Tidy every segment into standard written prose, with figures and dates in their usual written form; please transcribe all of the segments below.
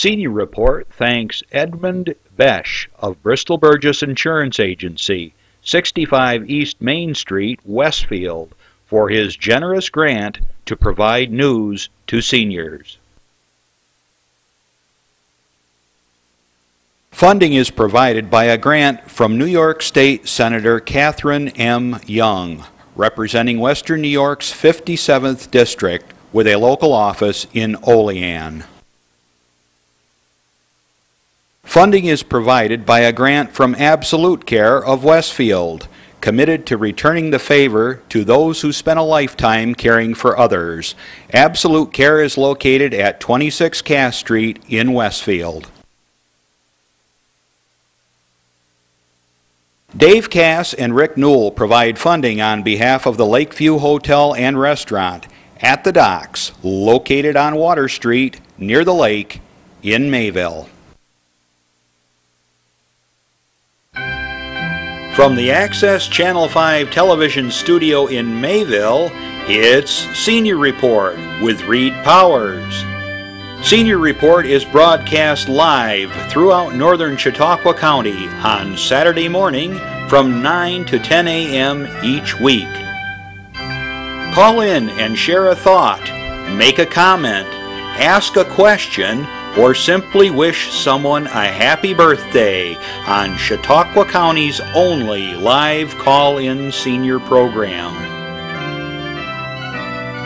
Senior Report thanks Edmund Besch of Bristol Burgess Insurance Agency, 65 East Main Street, Westfield, for his generous grant to provide news to seniors. Funding is provided by a grant from New York State Senator Catherine M. Young, representing Western New York's 57th District with a local office in Olean. Funding is provided by a grant from Absolute Care of Westfield, committed to returning the favor to those who spent a lifetime caring for others. Absolute Care is located at 26 Cass Street in Westfield. Dave Cass and Rick Newell provide funding on behalf of the Lakeview Hotel and Restaurant at the docks, located on Water Street near the lake in Mayville. From the Access Channel 5 television studio in Mayville, it's Senior Report with Reed Powers. Senior Report is broadcast live throughout northern Chautauqua County on Saturday morning from 9 to 10 a.m. each week. Call in and share a thought, make a comment, ask a question, or simply wish someone a happy birthday on Chautauqua County's only live call-in senior program.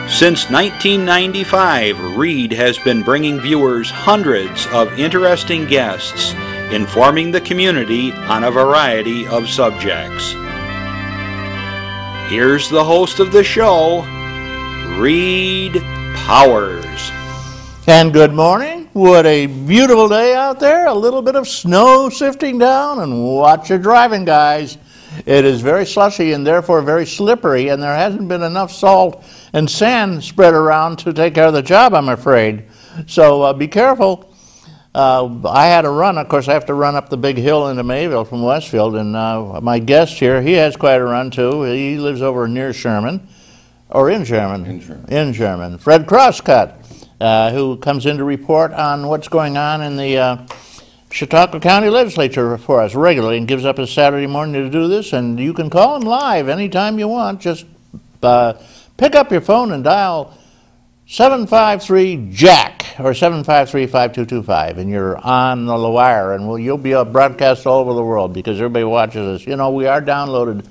Since 1995, Reed has been bringing viewers hundreds of interesting guests, informing the community on a variety of subjects. Here's the host of the show, Reed Powers. And good morning. What a beautiful day out there. A little bit of snow sifting down, and watch your driving, guys. It is very slushy and therefore very slippery, and there hasn't been enough salt and sand spread around to take care of the job, I'm afraid. So be careful. I had a run. Of course, I have to run up the big hill into Mayville from Westfield, and my guest here, he has quite a run too. He lives over near Sherman, or in Sherman. In Sherman. Fred Crosscut, who comes in to report on what's going on in the Chautauqua County Legislature for us regularly, and gives up his Saturday morning to do this. And you can call him live anytime you want. Just pick up your phone and dial 753-JACK or 753-5225, and you're on the wire, and you'll be broadcast all over the world because everybody watches us. You know, we are downloaded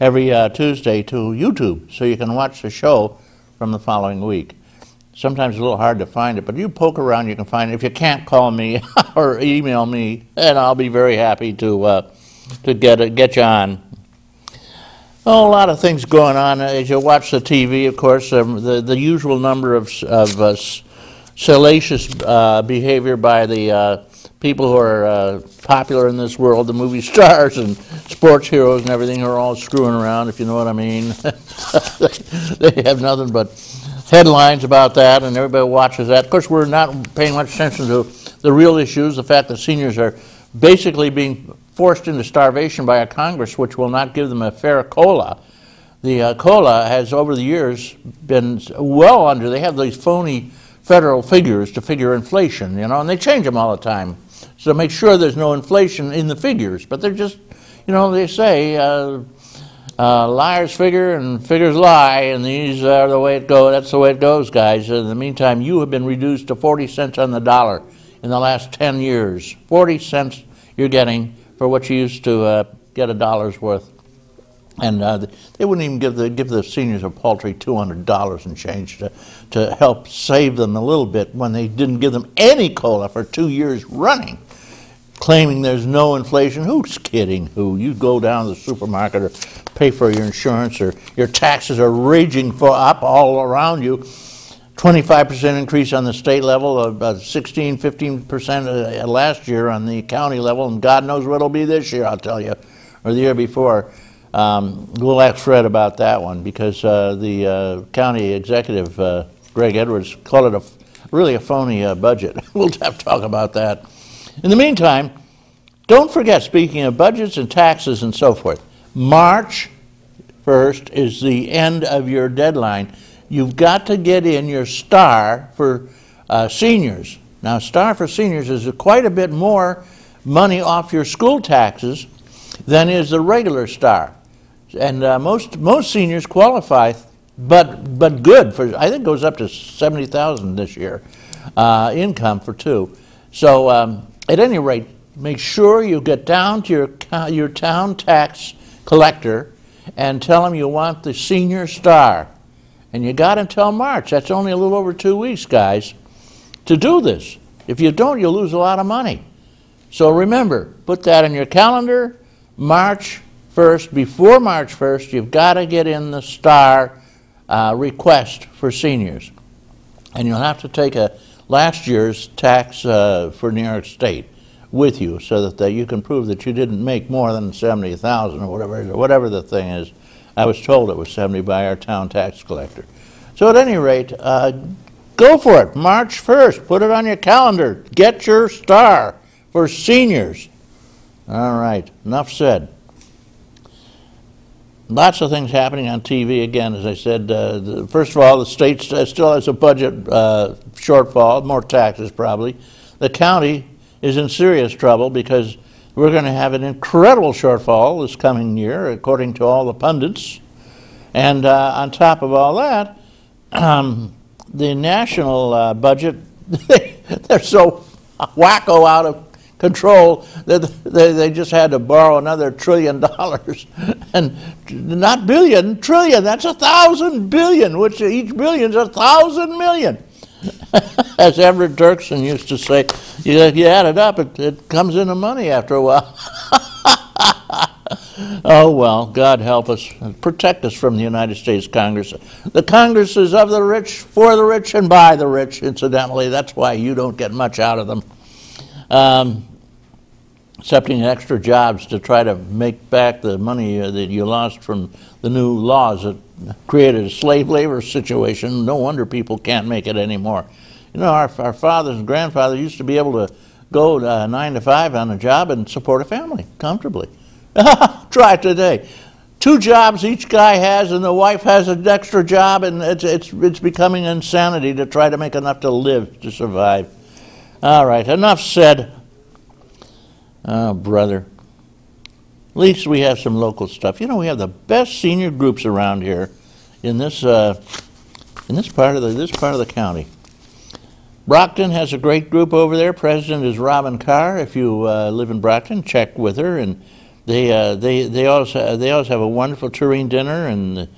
every Tuesday to YouTube, so you can watch the show from the following week. Sometimes it's a little hard to find it, but you poke around, you can find it. If you can't, call me or email me, and I'll be very happy to get you on. Oh, a lot of things going on as you watch the TV. Of course, the usual number of salacious behavior by the people who are popular in this world, the movie stars and sports heroes and everything, who are all screwing around, if you know what I mean. They have nothing but headlines about that, and everybody watches that. Of course, we're not paying much attention to the real issues, the fact that seniors are basically being forced into starvation by a Congress which will not give them a fair COLA. The COLA has, over the years, been well under. They have these phony federal figures to figure inflation, you know, and they change them all the time. So to make sure there's no inflation in the figures, but they're just, you know, they say liars figure and figures lie, and these are the way it goes. That's the way it goes, guys. In the meantime, you have been reduced to 40 cents on the dollar in the last 10 years. 40 cents you're getting for what you used to get a dollar's worth. And they wouldn't even give the seniors a paltry $200 and change to help save them a little bit when they didn't give them any COLA for 2 years running, claiming there's no inflation. Who's kidding who? You go down to the supermarket or pay for your insurance, or your taxes are raging up all around you. 25% increase on the state level, about 16, 15% last year on the county level, and God knows what it'll be this year, I'll tell you, or the year before. We'll ask Fred about that one, because the county executive, Greg Edwards, called it really a phony budget. We'll have to talk about that. In the meantime, don't forget, speaking of budgets and taxes and so forth, March 1st is the end of your deadline. You've got to get in your star for seniors. Now, Star for Seniors is quite a bit more money off your school taxes than is the regular Star. And most seniors qualify, but good for, I think it goes up to $70,000 this year, income for two. So at any rate, make sure you get down to your town tax collector and tell them you want the Senior Star. And you got until March. That's only a little over 2 weeks, guys, to do this. If you don't, you'll lose a lot of money. So remember, put that in your calendar, March 1st. Before March 1st, you've got to get in the Star request for seniors. And you'll have to take last year's tax for New York State with you so that you can prove that you didn't make more than $70,000 or whatever the thing is. I was told it was 70 by our town tax collector. So at any rate, go for it. March 1st, put it on your calendar. Get your Star for seniors. All right, enough said. Lots of things happening on TV again, as I said. First of all, the state still has a budget shortfall, more taxes probably. The county is in serious trouble because we're going to have an incredible shortfall this coming year, according to all the pundits. And on top of all that, the national budget, they're so wacko out of control that they just had to borrow another $1 trillion. And not billion, trillion, that's 1,000 billion, which each billion's 1,000 million. As Everett Dirksen used to say, you add it up, it comes into money after a while. Oh, well, God help us. Protect us from the United States Congress. The Congress is of the rich, for the rich, and by the rich, incidentally. That's why you don't get much out of them. Accepting extra jobs to try to make back the money that you lost from the new laws that created a slave labor situation. No wonder people can't make it anymore. You know, our fathers and grandfathers used to be able to go 9 to 5 on a job and support a family comfortably. Try it today. 2 jobs each guy has, and the wife has an extra job, and it's becoming insanity to try to make enough to live, to survive. All right, enough said. Oh, brother. At least we have some local stuff. You know, we have the best senior groups around here in this part of the county. Brockton has a great group over there. President is Robin Carr. If you live in Brockton, check with her. And they always have a wonderful tureen dinner, and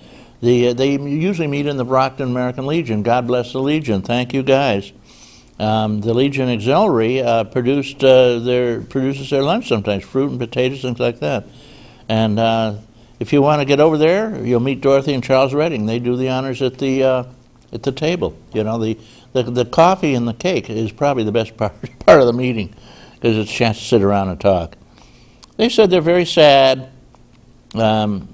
they usually meet in the Brockton American Legion. God bless the Legion. Thank you, guys. The Legion Auxiliary produces their lunch sometimes, fruit and potatoes, things like that. And if you want to get over there, you'll meet Dorothy and Charles Redding. They do the honors at the table. You know, the coffee and the cake is probably the best part of the meeting, because it's a chance to sit around and talk. They said they're very sad, saddened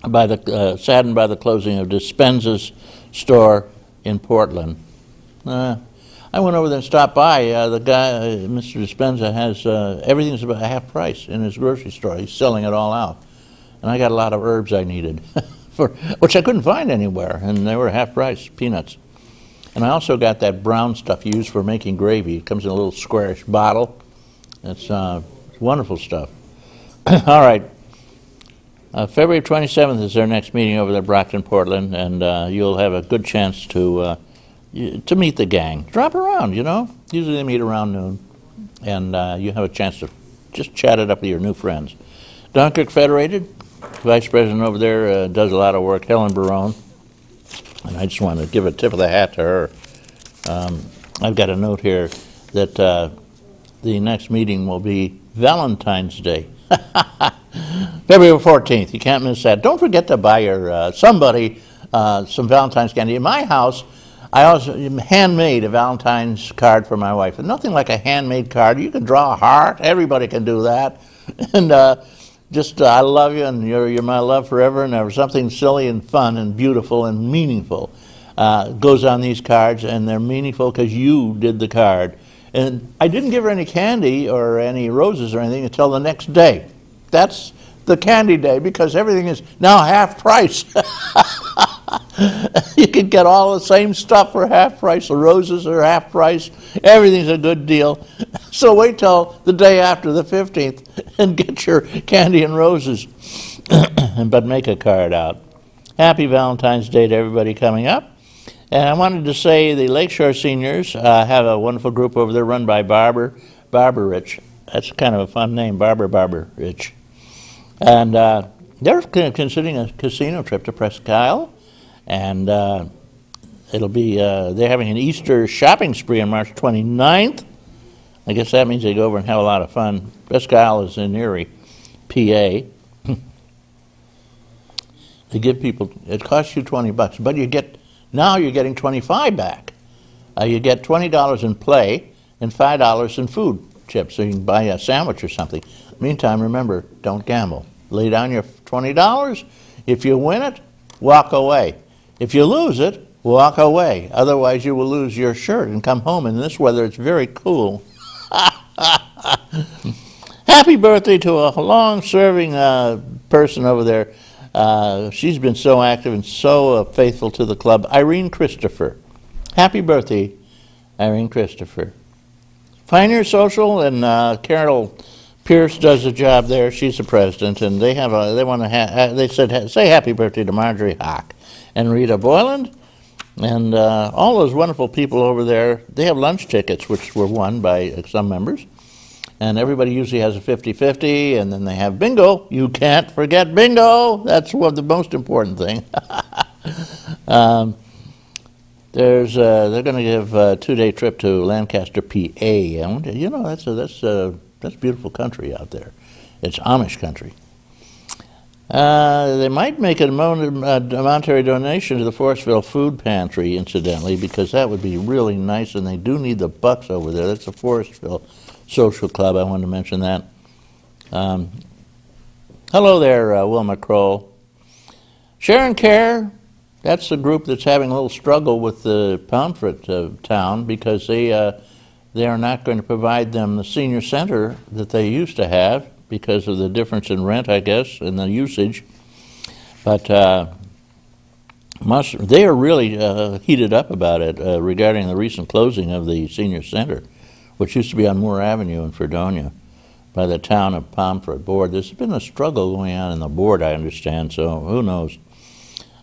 by the closing of Dispenza's store in Portland. I went over there and stopped by. The guy, Mr. Dispenza, has everything's about half price in his grocery store. He's selling it all out. And I got a lot of herbs I needed, which I couldn't find anywhere, and they were half price, peanuts. And I also got that brown stuff you use for making gravy. It comes in a little squarish bottle. It's wonderful stuff. All right. February 27th is their next meeting over there, Brockton, Portland, and you'll have a good chance to meet the gang. Drop around, you know. Usually they meet around noon, and you have a chance to just chat it up with your new friends. Dunkirk Federated, Vice President over there, does a lot of work, Helen Barone, and I just want to give a tip of the hat to her. I've got a note here that the next meeting will be Valentine's Day. February 14th, you can't miss that. Don't forget to buy your somebody some Valentine's candy. In my house, I also handmade a Valentine's card for my wife. And nothing like a handmade card. You can draw a heart. Everybody can do that. And just I love you, and you're my love forever. And there was something silly and fun and beautiful and meaningful goes on these cards, and they're meaningful because you did the card. And I didn't give her any candy or any roses or anything until the next day. That's the candy day, because everything is now half price. You can get all the same stuff for half price. The roses are half price. Everything's a good deal. So wait till the day after the 15th and get your candy and roses. But make a card out. Happy Valentine's Day to everybody coming up. And I wanted to say the Lakeshore Seniors have a wonderful group over there run by Barbara Rich. That's kind of a fun name, Barbara Rich. And they're considering a casino trip to Presque Isle. And it'll be, they're having an Easter shopping spree on March 29th. I guess that means they go over and have a lot of fun. Presque Isle is in Erie, PA. They give people, it costs you $20, but now you're getting $25 back. You get $20 in play and $5 in food chips, so you can buy a sandwich or something. Meantime, remember, don't gamble. Lay down your $20. If you win it, walk away. If you lose it, walk away. Otherwise, you will lose your shirt and come home. In this weather, it's very cool. Happy birthday to a long-serving person over there. She's been so active and so faithful to the club, Irene Christopher. Happy birthday, Irene Christopher. Pioneer Social, and Carol Pierce does a job there. She's the president, and they have they said say happy birthday to Marjorie Hawk and Rita Boyland, and all those wonderful people over there. They have lunch tickets, which were won by some members. And everybody usually has a 50-50, and then they have bingo. You can't forget bingo. That's the most important thing. They're going to give a 2-day trip to Lancaster, PA. And, you know, that's beautiful country out there. It's Amish country. They might make a monetary donation to the Forestville Food Pantry, incidentally, because that would be really nice, and they do need the bucks over there. That's the Forestville Social Club. I wanted to mention that. Hello there, Wilma Kroll. Sharon Care, that's the group that's having a little struggle with the Pomfret town because they are not going to provide them the senior center that they used to have because of the difference in rent, I guess, and the usage. But they are really heated up about it regarding the recent closing of the senior center, which used to be on Moore Avenue in Fredonia, by the town of Pomfret board. There's been a struggle going on in the board, I understand, so who knows.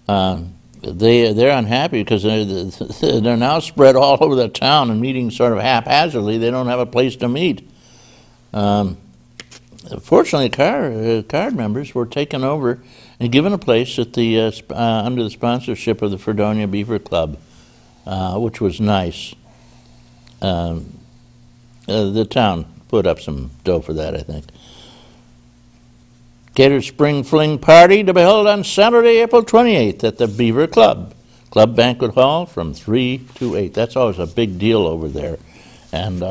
They're unhappy because they're now spread all over the town and meeting sort of haphazardly. They don't have a place to meet. Fortunately, card members were taken over and given a place at the under the sponsorship of the Fredonia Beaver Club, which was nice. The town put up some dough for that, I think. Catered Spring Fling Party to be held on Saturday, April 28th at the Beaver Club Banquet Hall from 3 to 8. That's always a big deal over there, and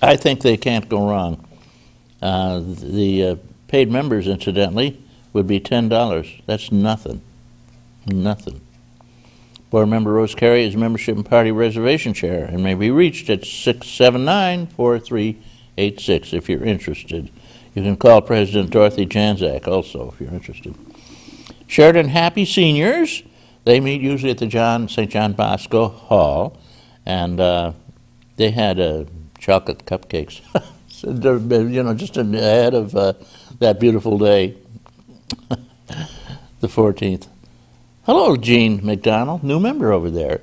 I think they can't go wrong. The paid members, incidentally, would be $10. That's nothing. Nothing. Board member Rose Carey is membership and party reservation chair and may be reached at 679-4386 if you're interested. You can call President Dorothy Janzak also if you're interested. Sheridan Happy Seniors, they meet usually at the St. John Bosco Hall, and they had chocolate cupcakes, you know, just ahead of that beautiful day, the 14th. Hello, Jean McDonald, new member over there.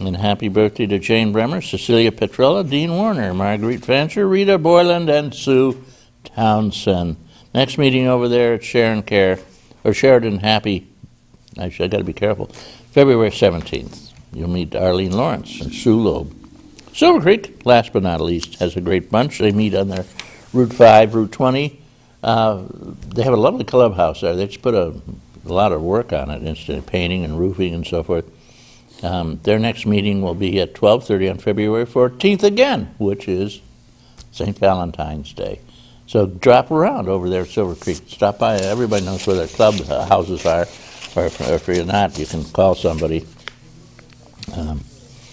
And happy birthday to Jane Bremer, Cecilia Petrella, Dean Warner, Marguerite Fancher, Rita Boyland, and Sue Townsend. Next meeting over there at Sheridan Happy, I got to be careful, February 17th. You'll meet Arlene Lawrence and Sue Loeb. Silver Creek, last but not least, has a great bunch. They meet on their Route 5, Route 20. They have a lovely clubhouse there. They just put a lot of work on it, instead of painting and roofing and so forth. Their next meeting will be at 12:30 on February 14th again, which is St. Valentine's Day. So drop around over there at Silver Creek. Stop by. Everybody knows where their club houses are. Or if you're not, you can call somebody.